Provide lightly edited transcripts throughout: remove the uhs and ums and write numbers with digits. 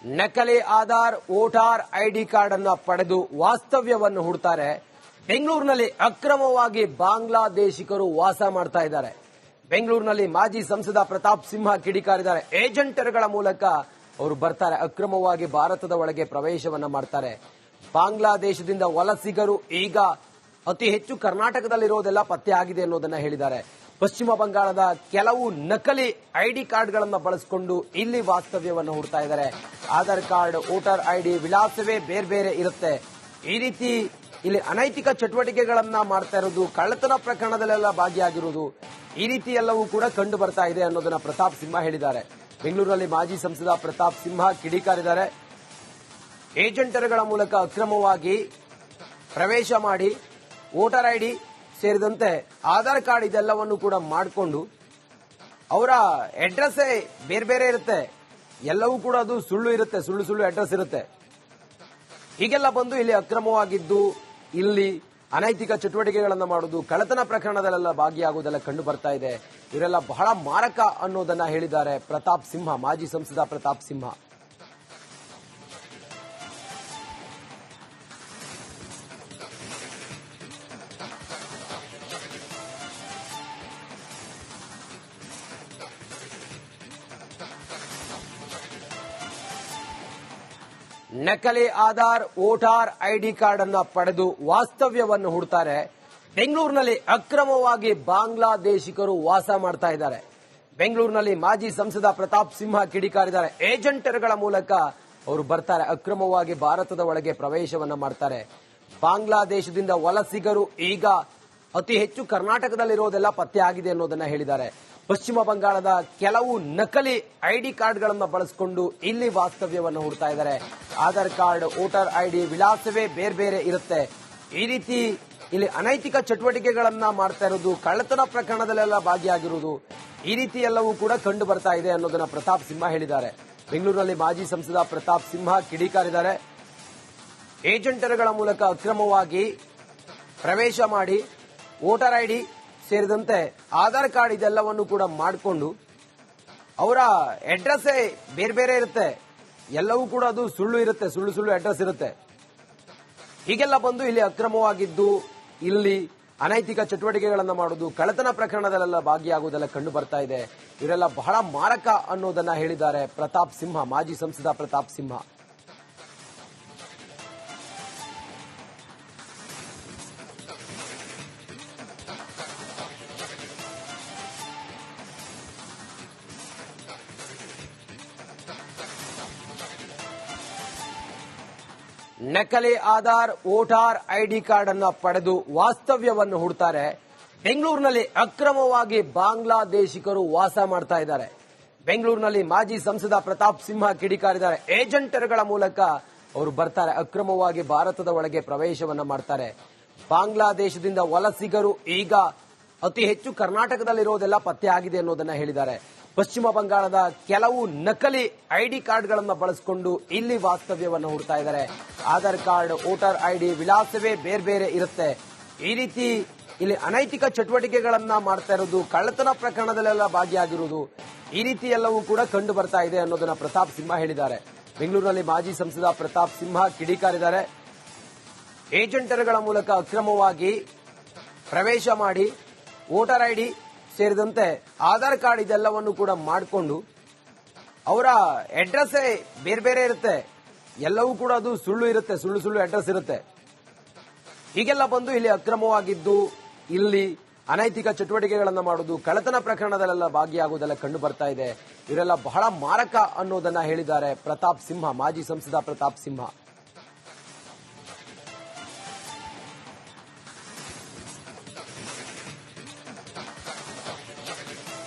ನಕಲಿ Aadhaar voter ID card ಅನ್ನು ಪಡೆದು ವಾಸ್ತವ್ಯವನ್ನು ಹೂಡ್ತಾರೆ. ಬೆಂಗಳೂರಿನಲ್ಲಿ ಅಕ್ರಮವಾಗಿ ಬಾಂಗ್ಲಾದೇಶಿಗರು ವಾಸ ಮಾಡ್ತಾ ಇದ್ದಾರೆ. ಬೆಂಗಳೂರಿನಲ್ಲಿ ಮಾಜಿ ಸಂಸದ ಪ್ರತಾಪ್ ಸಿಂಹ ಕಿಡಿಕಾರಿದ್ದಾರೆ. ಏಜೆಂಟರ್ಗಳ ಮೂಲಕ ಅವರು ಬರ್ತಾರೆ, ಅಕ್ರಮವಾಗಿ ಭಾರತದ ಒಳಗೆ ಪ್ರವೇಶವನ್ನ ಮಾಡ್ತಾರೆ. ಬಾಂಗ್ಲಾದೇಶದಿಂದ ವಲಸಿಗರು ಈಗ ಅತಿ ಹೆಚ್ಚು ಕರ್ನಾಟಕದಲ್ಲಿರೋದೆಲ್ಲ ಪತ್ತೆ ಆಗಿದೆ ಅನ್ನೋದನ್ನ ಹೇಳಿದ್ದಾರೆ. ಪಶ್ಚಿಮ ಬಂಗಾಳದ ಕೆಲವು ನಕಲಿ ಐಡಿ ಕಾರ್ಡ್ಗಳನ್ನು ಬಳಸಿಕೊಂಡು ಇಲ್ಲಿ ವಾಸ್ತವ್ಯವನ್ನು ಹೂಡ್ತಾ ಇದ್ದಾರೆ. ಆಧಾರ್ ಕಾರ್ಡ್, ವೋಟರ್ ಐಡಿ ವಿಳಾಸವೇ ಬೇರೆ ಬೇರೆ ಇರುತ್ತೆ. ಈ ರೀತಿ ಇಲ್ಲಿ ಅನೈತಿಕ ಚಟುವಟಿಕೆಗಳನ್ನ ಮಾಡ್ತಾ ಇರೋದು, ಕಳ್ಳತನ ಪ್ರಕರಣದಲ್ಲೆಲ್ಲ ಭಾಗಿಯಾಗಿರುವುದು, ಈ ರೀತಿ ಎಲ್ಲವೂ ಕೂಡ ಕಂಡು ಬರ್ತಾ ಇದೆ ಅನ್ನೋದನ್ನ ಪ್ರತಾಪ್ ಸಿಂಹ ಹೇಳಿದ್ದಾರೆ. ಬೆಂಗಳೂರಿನಲ್ಲಿ ಮಾಜಿ ಸಂಸದ ಪ್ರತಾಪ್ ಸಿಂಹ ಕಿಡಿಕಾರಿದ್ದಾರೆ. ಏಜೆಂಟರ್ಗಳ ಮೂಲಕ ಅಕ್ರಮವಾಗಿ ಪ್ರವೇಶ ಮಾಡಿ ವೋಟರ್ ಐಡಿ ಸೇರಿದಂತೆ ಆಧಾರ್ ಕಾರ್ಡ್ ಇದೆಲ್ಲವನ್ನು ಕೂಡ ಮಾಡಿಕೊಂಡು ಅವರ ಅಡ್ರೆಸ್ ಬೇರೆ ಬೇರೆ ಇರುತ್ತೆ. ಎಲ್ಲವೂ ಕೂಡ ಅದು ಸುಳ್ಳು ಇರುತ್ತೆ, ಸುಳ್ಳು ಅಡ್ರೆಸ್ ಇರುತ್ತೆ. ಹೀಗೆಲ್ಲ ಬಂದು ಇಲ್ಲಿ ಅಕ್ರಮವಾಗಿದ್ದು ಇಲ್ಲಿ ಅನೈತಿಕ ಚಟುವಟಿಕೆಗಳನ್ನು ಮಾಡುವುದು, ಕಳ್ಳತನ ಪ್ರಕರಣದಲ್ಲೆಲ್ಲ ಭಾಗಿಯಾಗುವುದೆಲ್ಲ ಕಂಡು ಬರ್ತಾ ಇದೆ. ಇವರೆಲ್ಲ ಬಹಳ ಮಾರಕ ಅನ್ನೋದನ್ನ ಹೇಳಿದ್ದಾರೆ ಪ್ರತಾಪ್ ಸಿಂಹ, ಮಾಜಿ ಸಂಸದ ಪ್ರತಾಪ್ ಸಿಂಹ. ನಕಲಿ ಆಧಾರ್ ವೋಟರ್ ಐಡಿ ಕಾರ್ಡ್ ಅನ್ನು ಪಡೆದು ವಾಸ್ತವ್ಯವನ್ನು ಹೂಡ್ತಾರೆ. ಬೆಂಗಳೂರಿನಲ್ಲಿ ಅಕ್ರಮವಾಗಿ ಬಾಂಗ್ಲಾದೇಶಿಗರು ವಾಸ ಮಾಡ್ತಾ ಇದ್ದಾರೆ. ಬೆಂಗಳೂರಿನಲ್ಲಿ ಮಾಜಿ ಸಂಸದ ಪ್ರತಾಪ್ ಸಿಂಹ ಕಿಡಿಕಾರಿದ್ದಾರೆ. ಏಜೆಂಟರ್ಗಳ ಮೂಲಕ ಅವರು ಬರ್ತಾರೆ, ಅಕ್ರಮವಾಗಿ ಭಾರತದ ಒಳಗೆ ಪ್ರವೇಶವನ್ನ ಮಾಡ್ತಾರೆ. ಬಾಂಗ್ಲಾದೇಶದಿಂದ ವಲಸಿಗರು ಈಗ ಅತಿ ಹೆಚ್ಚು ಕರ್ನಾಟಕದಲ್ಲಿರೋದೆಲ್ಲ ಪತ್ತೆ ಆಗಿದೆ ಅನ್ನೋದನ್ನ ಹೇಳಿದ್ದಾರೆ. ಪಶ್ಚಿಮ ಬಂಗಾಳದ ಕೆಲವು ನಕಲಿ ಐಡಿ ಕಾರ್ಡ್ಗಳನ್ನು ಬಳಸಿಕೊಂಡು ಇಲ್ಲಿ ವಾಸ್ತವ್ಯವನ್ನು ಹೂಡ್ತಾ ಇದ್ದಾರೆ. ಆಧಾರ್ ಕಾರ್ಡ್, ವೋಟರ್ ಐಡಿ ವಿಳಾಸವೇ ಬೇರೆ ಬೇರೆ ಇರುತ್ತೆ. ಈ ರೀತಿ ಇಲ್ಲಿ ಅನೈತಿಕ ಚಟುವಟಿಕೆಗಳನ್ನ ಮಾಡ್ತಾ ಇರೋದು, ಕಳ್ಳತನ ಪ್ರಕರಣದಲ್ಲೆಲ್ಲ ಭಾಗಿಯಾಗಿರುವುದು, ಈ ರೀತಿ ಎಲ್ಲವೂ ಕೂಡ ಕಂಡು ಬರ್ತಾ ಇದೆ ಅನ್ನೋದನ್ನ ಪ್ರತಾಪ್ ಸಿಂಹ ಹೇಳಿದ್ದಾರೆ. ಬೆಂಗಳೂರಿನಲ್ಲಿ ಮಾಜಿ ಸಂಸದ ಪ್ರತಾಪ್ ಸಿಂಹ ಕಿಡಿಕಾರಿದ್ದಾರೆ. ಏಜೆಂಟರ್ಗಳ ಮೂಲಕ ಅಕ್ರಮವಾಗಿ ಪ್ರವೇಶ ಮಾಡಿ ವೋಟರ್ ಐಡಿ ಸೇರಿದಂತೆ ಆಧಾರ್ ಕಾರ್ಡ್ ಇದೆಲ್ಲವನ್ನು ಕೂಡ ಮಾಡಿಕೊಂಡು ಅವರ ಅಡ್ರೆಸ್ ಬೇರೆ ಬೇರೆ ಇರುತ್ತೆ. ಎಲ್ಲವೂ ಕೂಡ ಅದು ಸುಳ್ಳು ಇರುತ್ತೆ, ಸುಳ್ಳು ಅಡ್ರೆಸ್ ಇರುತ್ತೆ. ಹೀಗೆಲ್ಲ ಬಂದು ಇಲ್ಲಿ ಅಕ್ರಮವಾಗಿದ್ದು ಇಲ್ಲಿ ಅನೈತಿಕ ಚಟುವಟಿಕೆಗಳನ್ನು ಮಾಡುವುದು, ಕಳ್ಳತನ ಪ್ರಕರಣದಲ್ಲೆಲ್ಲ ಭಾಗಿಯಾಗುವುದೆಲ್ಲ ಕಂಡು ಬರ್ತಾ ಇದೆ. ಇವರೆಲ್ಲ ಬಹಳ ಮಾರಕ ಅನ್ನೋದನ್ನ ಹೇಳಿದ್ದಾರೆ ಪ್ರತಾಪ್ ಸಿಂಹ, ಮಾಜಿ ಸಂಸದ ಪ್ರತಾಪ್ ಸಿಂಹ. ನಕಲಿ ಆಧಾರ್ ವೋಟರ್ ಐಡಿ ಕಾರ್ಡ್ ಅನ್ನು ಪಡೆದು ವಾಸ್ತವ್ಯವನ್ನು ಹೂಡ್ತಾರೆ. ಬೆಂಗಳೂರಿನಲ್ಲಿ ಅಕ್ರಮವಾಗಿ ಬಾಂಗ್ಲಾದೇಶಿಗರು ವಾಸ ಮಾಡ್ತಾ ಇದ್ದಾರೆ. ಬೆಂಗಳೂರಿನಲ್ಲಿ ಮಾಜಿ ಸಂಸದ ಪ್ರತಾಪ್ ಸಿಂಹ ಕಿಡಿಕಾರಿದ್ದಾರೆ. ಏಜೆಂಟರ್ಗಳ ಮೂಲಕ ಅವರು ಬರ್ತಾರೆ, ಅಕ್ರಮವಾಗಿ ಭಾರತದ ಒಳಗೆ ಪ್ರವೇಶವನ್ನ ಮಾಡ್ತಾರೆ. ಬಾಂಗ್ಲಾದೇಶದಿಂದ ವಲಸಿಗರು ಈಗ ಅತಿ ಹೆಚ್ಚು ಕರ್ನಾಟಕದಲ್ಲಿರೋದೆಲ್ಲ ಪತ್ತೆ ಆಗಿದೆ ಅನ್ನೋದನ್ನ ಹೇಳಿದ್ದಾರೆ. ಪಶ್ಚಿಮ ಬಂಗಾಳದ ಕೆಲವು ನಕಲಿ ಐಡಿ ಕಾರ್ಡ್ಗಳನ್ನು ಬಳಸಿಕೊಂಡು ಇಲ್ಲಿ ವಾಸ್ತವ್ಯವನ್ನು ಹೂಡ್ತಾ ಇದ್ದಾರೆ. ಆಧಾರ್ ಕಾರ್ಡ್, ವೋಟರ್ ಐಡಿ ವಿಳಾಸವೇ ಬೇರೆ ಬೇರೆ ಇರುತ್ತೆ. ಈ ರೀತಿ ಇಲ್ಲಿ ಅನೈತಿಕ ಚಟುವಟಿಕೆಗಳನ್ನ ಮಾಡ್ತಾ ಇರೋದು, ಕಳ್ಳತನ ಪ್ರಕರಣದಲ್ಲೆಲ್ಲ ಭಾಗಿಯಾಗಿರುವುದು, ಈ ರೀತಿ ಎಲ್ಲವೂ ಕೂಡ ಕಂಡು ಬರ್ತಾ ಇದೆ ಅನ್ನೋದನ್ನ ಪ್ರತಾಪ್ ಸಿಂಹ ಹೇಳಿದ್ದಾರೆ. ಬೆಂಗಳೂರಿನಲ್ಲಿ ಮಾಜಿ ಸಂಸದ ಪ್ರತಾಪ್ ಸಿಂಹ ಕಿಡಿಕಾರಿದ್ದಾರೆ. ಏಜೆಂಟರ್ಗಳ ಮೂಲಕ ಅಕ್ರಮವಾಗಿ ಪ್ರವೇಶ ಮಾಡಿ ವೋಟರ್ ಐಡಿ ಸೇರಿದಂತೆ ಆಧಾರ್ ಕಾರ್ಡ್ ಇದೆಲ್ಲವನ್ನು ಕೂಡ ಮಾಡಿಕೊಂಡು ಅವರ ಅಡ್ರೆಸ್ ಬೇರೆ ಬೇರೆ ಇರುತ್ತೆ. ಎಲ್ಲವೂ ಕೂಡ ಅದು ಸುಳ್ಳು ಇರುತ್ತೆ, ಸುಳ್ಳು ಅಡ್ರೆಸ್ ಇರುತ್ತೆ. ಹೀಗೆಲ್ಲ ಬಂದು ಇಲ್ಲಿ ಅಕ್ರಮವಾಗಿದ್ದು ಇಲ್ಲಿ ಅನೈತಿಕ ಚಟುವಟಿಕೆಗಳನ್ನು ಮಾಡುವುದು, ಕಳ್ಳತನ ಪ್ರಕರಣದಲ್ಲೆಲ್ಲ ಭಾಗಿಯಾಗುವುದೆಲ್ಲ ಕಂಡು ಬರ್ತಾ ಇದೆ. ಇವರೆಲ್ಲ ಬಹಳ ಮಾರಕ ಅನ್ನೋದನ್ನ ಹೇಳಿದ್ದಾರೆ ಪ್ರತಾಪ್ ಸಿಂಹ, ಮಾಜಿ ಸಂಸದ ಪ್ರತಾಪ್ ಸಿಂಹ.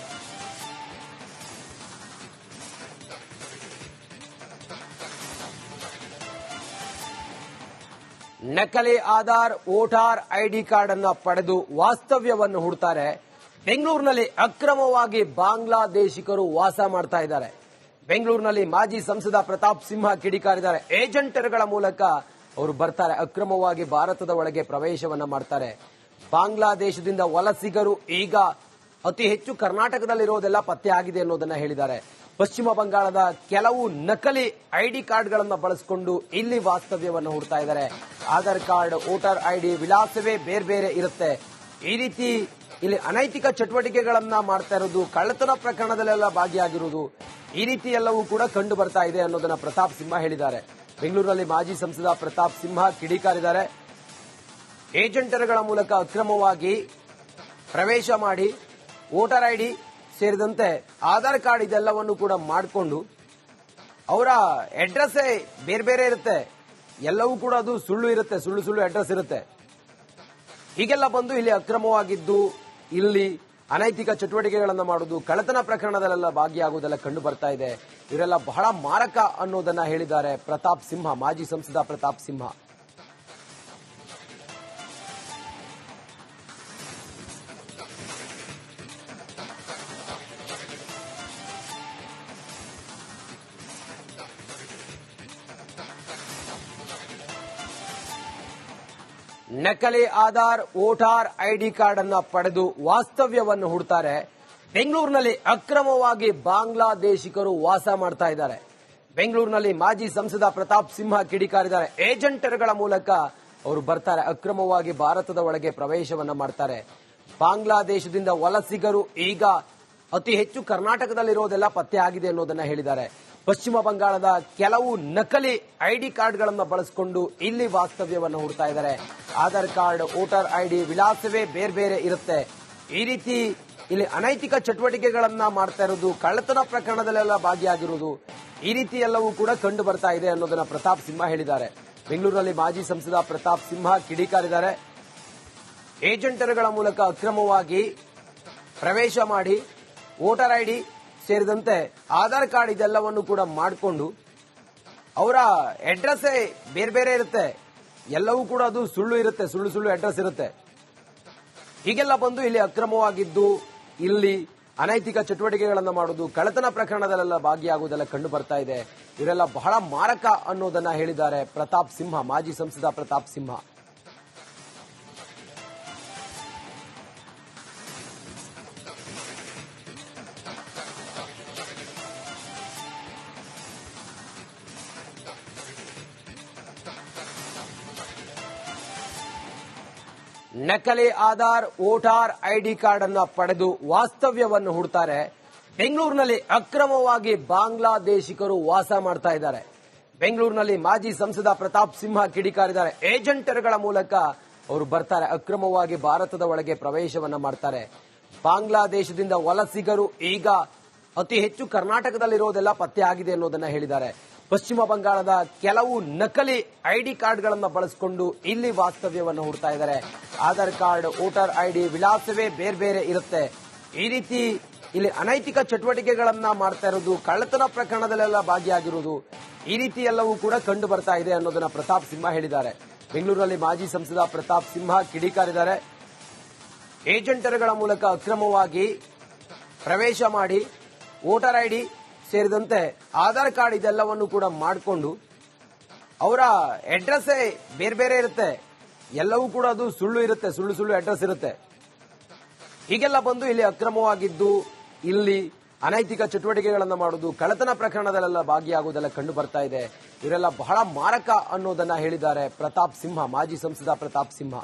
ನಕಲಿ ಆಧಾರ್ ವೋಟರ್ ಐಡಿ ಕಾರ್ಡ್ ಅನ್ನು ಪಡೆದು ವಾಸ್ತವ್ಯವನ್ನು ಹೂಡ್ತಾರೆ. ಬೆಂಗಳೂರಿನಲ್ಲಿ ಅಕ್ರಮವಾಗಿ ಬಾಂಗ್ಲಾದೇಶಿಗರು ವಾಸ ಮಾಡ್ತಾ ಇದ್ದಾರೆ. ಬೆಂಗಳೂರಿನಲ್ಲಿ ಮಾಜಿ ಸಂಸದ ಪ್ರತಾಪ್ ಸಿಂಹ ಕಿಡಿಕಾರಿದ್ದಾರೆ. ಏಜೆಂಟರ್ಗಳ ಮೂಲಕ ಅವರು ಬರ್ತಾರೆ, ಅಕ್ರಮವಾಗಿ ಭಾರತದ ಒಳಗೆ ಪ್ರವೇಶವನ್ನ ಮಾಡ್ತಾರೆ. ಬಾಂಗ್ಲಾದೇಶದಿಂದ ವಲಸಿಗರು ಈಗ ಅತಿ ಹೆಚ್ಚು ಕರ್ನಾಟಕದಲ್ಲಿರೋದೆಲ್ಲ ಪತ್ತೆ ಆಗಿದೆ ಅನ್ನೋದನ್ನ ಹೇಳಿದ್ದಾರೆ. ಪಶ್ಚಿಮ ಬಂಗಾಳದ ಕೆಲವು ನಕಲಿ ಐಡಿ ಕಾರ್ಡ್ಗಳನ್ನು ಬಳಸಿಕೊಂಡು ಇಲ್ಲಿ ವಾಸ್ತವ್ಯವನ್ನು ಹೂಡ್ತಾ ಇದ್ದಾರೆ. ಆಧಾರ್ ಕಾರ್ಡ್, ವೋಟರ್ ಐಡಿ ವಿಳಾಸವೇ ಬೇರೆ ಬೇರೆ ಇರುತ್ತೆ. ಈ ರೀತಿ ಇಲ್ಲಿ ಅನೈತಿಕ ಚಟುವಟಿಕೆಗಳನ್ನ ಮಾಡ್ತಾ ಇರೋದು, ಕಳ್ಳತನ ಪ್ರಕರಣದಲ್ಲೆಲ್ಲ ಭಾಗಿಯಾಗಿರುವುದು, ಈ ರೀತಿ ಎಲ್ಲವೂ ಕೂಡ ಕಂಡು ಬರ್ತಾ ಇದೆ ಅನ್ನೋದನ್ನ ಪ್ರತಾಪ್ ಸಿಂಹ ಹೇಳಿದ್ದಾರೆ. ಬೆಂಗಳೂರಿನಲ್ಲಿ ಮಾಜಿ ಸಂಸದ ಪ್ರತಾಪ್ ಸಿಂಹ ಕಿಡಿಕಾರಿದ್ದಾರೆ. ಏಜೆಂಟರುಗಳ ಮೂಲಕ ಅಕ್ರಮವಾಗಿ ಪ್ರವೇಶ ಮಾಡಿ ವೋಟರ್ ಐಡಿ ಸೇರಿದಂತೆ ಆಧಾರ್ ಕಾರ್ಡ್ ಇದೆಲ್ಲವನ್ನು ಕೂಡ ಮಾಡಿಕೊಂಡು ಅವರ ಅಡ್ರೆಸ್ ಬೇರೆ ಬೇರೆ ಇರುತ್ತೆ. ಎಲ್ಲವೂ ಕೂಡ ಅದು ಸುಳ್ಳು ಇರುತ್ತೆ, ಸುಳ್ಳು ಅಡ್ರೆಸ್ ಇರುತ್ತೆ. ಹೀಗೆಲ್ಲ ಬಂದು ಇಲ್ಲಿ ಅಕ್ರಮವಾಗಿದ್ದು ಇಲ್ಲಿ ಅನೈತಿಕ ಚಟುವಟಿಕೆಗಳನ್ನು ಮಾಡುವುದು, ಕಳ್ಳತನ ಪ್ರಕರಣದಲ್ಲೆಲ್ಲ ಭಾಗಿಯಾಗುವುದೆಲ್ಲ ಕಂಡು ಬರ್ತಾ ಇದೆ. ಇವರೆಲ್ಲ ಬಹಳ ಮಾರಕ ಅನ್ನೋದನ್ನ ಹೇಳಿದ್ದಾರೆ ಪ್ರತಾಪ್ ಸಿಂಹ, ಮಾಜಿ ಸಂಸದ ಪ್ರತಾಪ್ ಸಿಂಹ. ನಕಲಿ ಆಧಾರ್, ವೋಟರ್ ಐಡಿ ಕಾರ್ಡ್ ಅನ್ನ ಪಡೆದು ವಾಸ್ತವ್ಯವನ್ನು ಹೂಡ್ತಾರೆ. ಬೆಂಗಳೂರಿನಲ್ಲಿ ಅಕ್ರಮವಾಗಿ ಬಾಂಗ್ಲಾದೇಶಿಗರು ವಾಸ ಮಾಡ್ತಾ ಇದ್ದಾರೆ. ಬೆಂಗಳೂರಿನಲ್ಲಿ ಮಾಜಿ ಸಂಸದ ಪ್ರತಾಪ್ ಸಿಂಹ ಕಿಡಿಕಾರಿದ್ದಾರೆ. ಏಜೆಂಟರುಗಳ ಮೂಲಕ ಅವರು ಬರ್ತಾರೆ, ಅಕ್ರಮವಾಗಿ ಭಾರತದ ಒಳಗೆ ಪ್ರವೇಶವನ್ನ ಮಾಡ್ತಾರೆ. ಬಾಂಗ್ಲಾದೇಶದಿಂದ ವಲಸಿಗರು ಈಗ ಅತಿ ಹೆಚ್ಚು ಕರ್ನಾಟಕದಲ್ಲಿರೋದೆಲ್ಲ ಪತ್ತೆ ಆಗಿದೆ ಅನ್ನೋದನ್ನ ಹೇಳಿದ್ದಾರೆ. ಪಶ್ಚಿಮ ಬಂಗಾಳದ ಕೆಲವು ನಕಲಿ ಐಡಿ ಕಾರ್ಡ್ಗಳನ್ನು ಬಳಸಿಕೊಂಡು ಇಲ್ಲಿ ವಾಸ್ತವ್ಯವನ್ನು ಹೂಡ್ತಾ ಇದ್ದಾರೆ. ಆಧಾರ್ ಕಾರ್ಡ್, ವೋಟರ್ ಐಡಿ ವಿಳಾಸವೇ ಬೇರೆ ಬೇರೆ ಇರುತ್ತೆ. ಈ ರೀತಿ ಇಲ್ಲಿ ಅನೈತಿಕ ಚಟುವಟಿಕೆಗಳನ್ನ ಮಾಡ್ತಾ ಇರೋದು, ಕಳ್ಳತನ ಪ್ರಕರಣದಲ್ಲೆಲ್ಲ ಭಾಗಿಯಾಗಿರುವುದು, ಈ ರೀತಿ ಎಲ್ಲವೂ ಕೂಡ ಕಂಡು ಬರ್ತಾ ಇದೆ ಅನ್ನೋದನ್ನ ಪ್ರತಾಪ್ ಸಿಂಹ ಹೇಳಿದ್ದಾರೆ. ಬೆಂಗಳೂರಿನಲ್ಲಿ ಮಾಜಿ ಸಂಸದ ಪ್ರತಾಪ್ ಸಿಂಹ ಕಿಡಿಕಾರಿದ್ದಾರೆ. ಏಜೆಂಟರುಗಳ ಮೂಲಕ ಅಕ್ರಮವಾಗಿ ಪ್ರವೇಶ ಮಾಡಿ ವೋಟರ್ ಐಡಿ ಸೇರಿದಂತೆ ಆಧಾರ್ ಕಾರ್ಡ್ ಇದೆಲ್ಲವನ್ನು ಕೂಡ ಮಾಡಿಕೊಂಡು ಅವರ ಅಡ್ರೆಸ್ ಬೇರೆ ಬೇರೆ ಇರುತ್ತೆ. ಎಲ್ಲವೂ ಕೂಡ ಅದು ಸುಳ್ಳು ಇರುತ್ತೆ, ಸುಳ್ಳು ಅಡ್ರೆಸ್ ಇರುತ್ತೆ. ಹೀಗೆಲ್ಲ ಬಂದು ಇಲ್ಲಿ ಅಕ್ರಮವಾಗಿದ್ದು ಇಲ್ಲಿ ಅನೈತಿಕ ಚಟುವಟಿಕೆಗಳನ್ನು ಮಾಡುವುದು, ಕಳ್ಳತನ ಪ್ರಕರಣದಲ್ಲೆಲ್ಲ ಭಾಗಿಯಾಗುವುದೆಲ್ಲ ಕಂಡು ಬರ್ತಾ ಇದೆ. ಇವರೆಲ್ಲ ಬಹಳ ಮಾರಕ ಅನ್ನೋದನ್ನ ಹೇಳಿದ್ದಾರೆ ಪ್ರತಾಪ್ ಸಿಂಹ, ಮಾಜಿ ಸಂಸದ ಪ್ರತಾಪ್ ಸಿಂಹ. ನಕಲಿ ಆಧಾರ್, ವೋಟರ್ ಐಡಿ ಕಾರ್ಡ್ ಅನ್ನ ಪಡೆದು ವಾಸ್ತವ್ಯವನ್ನು ಹೂಡ್ತಾರೆ. ಬೆಂಗಳೂರಿನಲ್ಲಿ ಅಕ್ರಮವಾಗಿ ಬಾಂಗ್ಲಾದೇಶಿಗರು ವಾಸ ಮಾಡ್ತಾ ಇದ್ದಾರೆ. ಬೆಂಗಳೂರಿನಲ್ಲಿ ಮಾಜಿ ಸಂಸದ ಪ್ರತಾಪ್ ಸಿಂಹ ಕಿಡಿಕಾರಿದ್ದಾರೆ. ಏಜೆಂಟರುಗಳ ಮೂಲಕ ಅವರು ಬರ್ತಾರೆ, ಅಕ್ರಮವಾಗಿ ಭಾರತದ ಒಳಗೆ ಪ್ರವೇಶವನ್ನ ಮಾಡ್ತಾರೆ. ಬಾಂಗ್ಲಾದೇಶದಿಂದ ವಲಸಿಗರು ಈಗ ಅತಿ ಹೆಚ್ಚು ಕರ್ನಾಟಕದಲ್ಲಿರೋದೆಲ್ಲ ಪತ್ತೆ ಆಗಿದೆ ಅನ್ನೋದನ್ನ ಹೇಳಿದ್ದಾರೆ. ಪಶ್ಚಿಮ ಬಂಗಾಳದ ಕೆಲವು ನಕಲಿ ಐಡಿ ಕಾರ್ಡ್ಗಳನ್ನು ಬಳಸಿಕೊಂಡು ಇಲ್ಲಿ ವಾಸ್ತವ್ಯವನ್ನು ಹೂಡ್ತಾ ಇದ್ದಾರೆ. ಆಧಾರ್ ಕಾರ್ಡ್, ವೋಟರ್ ಐಡಿ ವಿಳಾಸವೇ ಬೇರೆ ಬೇರೆ ಇರುತ್ತೆ. ಈ ರೀತಿ ಇಲ್ಲಿ ಅನೈತಿಕ ಚಟುವಟಿಕೆಗಳನ್ನ ಮಾಡ್ತಾ ಇರೋದು, ಕಳ್ಳತನ ಪ್ರಕರಣದಲ್ಲೆಲ್ಲ ಭಾಗಿಯಾಗಿರುವುದು, ಈ ರೀತಿ ಎಲ್ಲವೂ ಕೂಡ ಕಂಡು ಬರ್ತಾ ಇದೆ ಅನ್ನೋದನ್ನ ಪ್ರತಾಪ್ ಸಿಂಹ ಹೇಳಿದ್ದಾರೆ. ಬೆಂಗಳೂರಿನಲ್ಲಿ ಮಾಜಿ ಸಂಸದ ಪ್ರತಾಪ್ ಸಿಂಹ ಕಿಡಿಕಾರಿದ್ದಾರೆ. ಏಜೆಂಟರುಗಳ ಮೂಲಕ ಅಕ್ರಮವಾಗಿ ಪ್ರವೇಶ ಮಾಡಿ ವೋಟರ್ ಐಡಿ ಸೇರಿದಂತೆ ಆಧಾರ್ ಕಾರ್ಡ್ ಇದೆಲ್ಲವನ್ನು ಕೂಡ ಮಾಡಿಕೊಂಡು ಅವರ ಅಡ್ರೆಸ್ ಬೇರೆ ಬೇರೆ ಇರುತ್ತೆ. ಎಲ್ಲವೂ ಕೂಡ ಅದು ಸುಳ್ಳು ಇರುತ್ತೆ, ಸುಳ್ಳು ಅಡ್ರೆಸ್ ಇರುತ್ತೆ. ಹೀಗೆಲ್ಲ ಬಂದು ಇಲ್ಲಿ ಅಕ್ರಮವಾಗಿದ್ದು ಇಲ್ಲಿ ಅನೈತಿಕ ಚಟುವಟಿಕೆಗಳನ್ನು ಮಾಡುವುದು, ಕಳ್ಳತನ ಪ್ರಕರಣದಲ್ಲೆಲ್ಲ ಭಾಗಿಯಾಗುವುದೆಲ್ಲ ಕಂಡು ಬರ್ತಾ ಇದೆ. ಇವರೆಲ್ಲ ಬಹಳ ಮಾರಕ ಅನ್ನೋದನ್ನ ಹೇಳಿದ್ದಾರೆ ಪ್ರತಾಪ್ ಸಿಂಹ, ಮಾಜಿ ಸಂಸದ ಪ್ರತಾಪ್ ಸಿಂಹ.